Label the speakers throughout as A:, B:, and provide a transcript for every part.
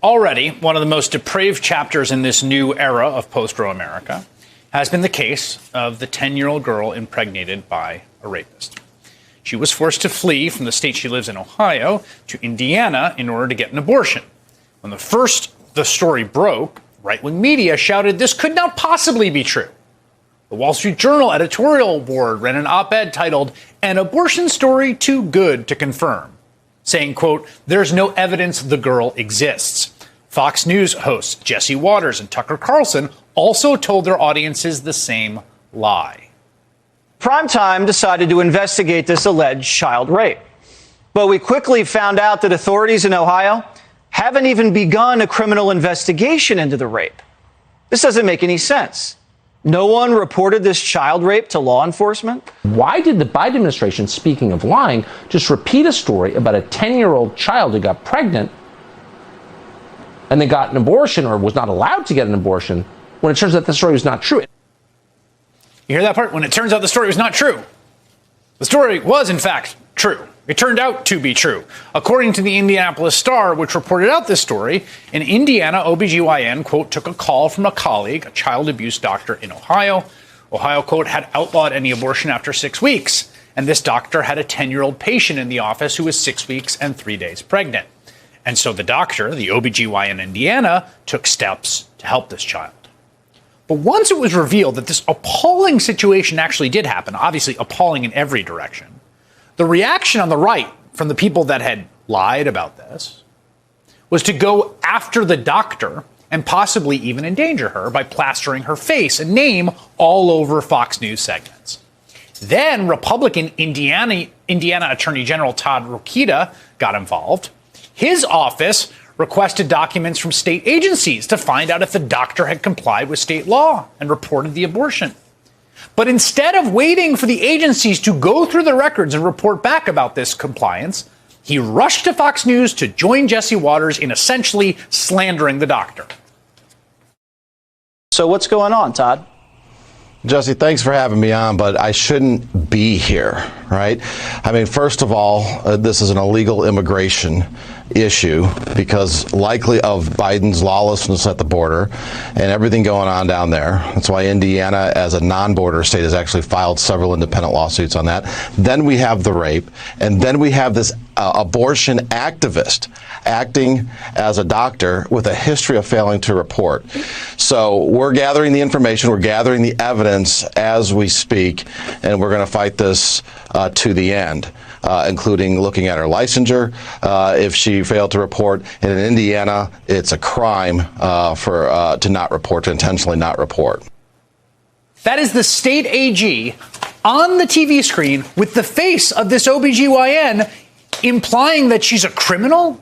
A: Already, one of the most depraved chapters in this new era of post-Roe America has been the case of the 10-year-old girl impregnated by a rapist. She was forced to flee from the state she lives in, Ohio, to Indiana in order to get an abortion. When the story broke, right-wing media shouted this could not possibly be true. The Wall Street Journal editorial board ran an op-ed titled, "An Abortion Story Too Good to Confirm," saying, quote, "There's no evidence the girl exists." Fox News hosts Jesse Waters and Tucker Carlson also told their audiences the same lie.
B: Primetime decided to investigate this alleged child rape. But we quickly found out that authorities in Ohio haven't even begun a criminal investigation into the rape. This doesn't make any sense. No one reported this child rape to law enforcement?
C: Why did the Biden administration, speaking of lying, just repeat a story about a 10-year-old child who got pregnant and then got an abortion or was not allowed to get an abortion when it turns out the story was not true?
A: You hear that part? When it turns out the story was not true. The story was, in fact, true. It turned out to be true. According to the Indianapolis Star, which reported out this story, an Indiana OBGYN, quote, took a call from a colleague, a child abuse doctor in Ohio. Ohio, quote, had outlawed any abortion after 6 weeks. And this doctor had a 10-year-old patient in the office who was 6 weeks and 3 days pregnant. And so the doctor, the OBGYN in Indiana, took steps to help this child. But once it was revealed that this appalling situation actually did happen, obviously appalling in every direction, the reaction on the right from the people that had lied about this was to go after the doctor and possibly even endanger her by plastering her face and name all over Fox News segments. Then Republican Indiana Attorney General Todd Rokita got involved. His office requested documents from state agencies to find out if the doctor had complied with state law and reported the abortion. But instead of waiting for the agencies to go through the records and report back about this compliance, he rushed to Fox News to join Jesse Waters in essentially slandering the doctor.
B: So what's going on, Todd?
D: Jesse, thanks for having me on, but I shouldn't be here, right? I mean, first of all, this is an illegal immigration issue because likely of Biden's lawlessness at the border and everything going on down there. That's why Indiana, as a non-border state, has actually filed several independent lawsuits on that. Then we have the rape, and then we have this abortion activist acting as a doctor with a history of failing to report. So we're gathering the information, we're gathering the evidence as we speak, and we're going to fight this to the end. Including looking at her licensure if she failed to report. And in Indiana, it's a crime to not report, to intentionally not report.
A: That is the state AG on the TV screen with the face of this OBGYN implying that she's a criminal.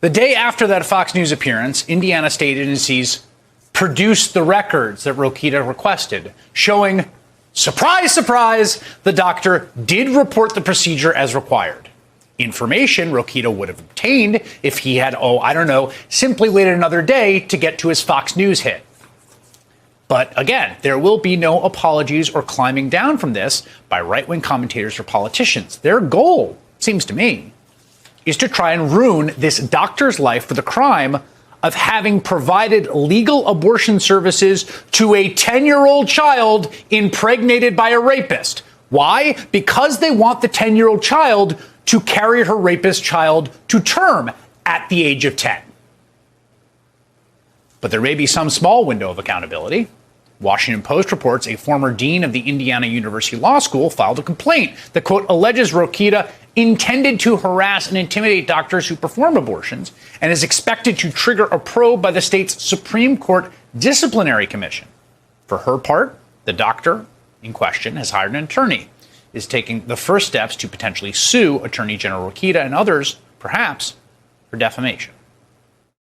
A: The day after that Fox News appearance, Indiana state agencies produced the records that Rokita requested, showing surprise, surprise, the doctor did report the procedure as required. Information Rokita would have obtained if he had, simply waited another day to get to his Fox News hit. But again, there will be no apologies or climbing down from this by right-wing commentators or politicians. Their goal, seems to me, is to try and ruin this doctor's life for the crime of having provided legal abortion services to a 10-year-old child impregnated by a rapist. Why? Because they want the 10-year-old child to carry her rapist child to term at the age of 10. But there may be some small window of accountability. Washington Post reports a former dean of the Indiana University Law School filed a complaint that, quote, alleges Rokita intended to harass and intimidate doctors who perform abortions and is expected to trigger a probe by the state's Supreme Court Disciplinary Commission. For her part, the doctor in question has hired an attorney, is taking the first steps to potentially sue Attorney General Rokita and others, perhaps, for defamation.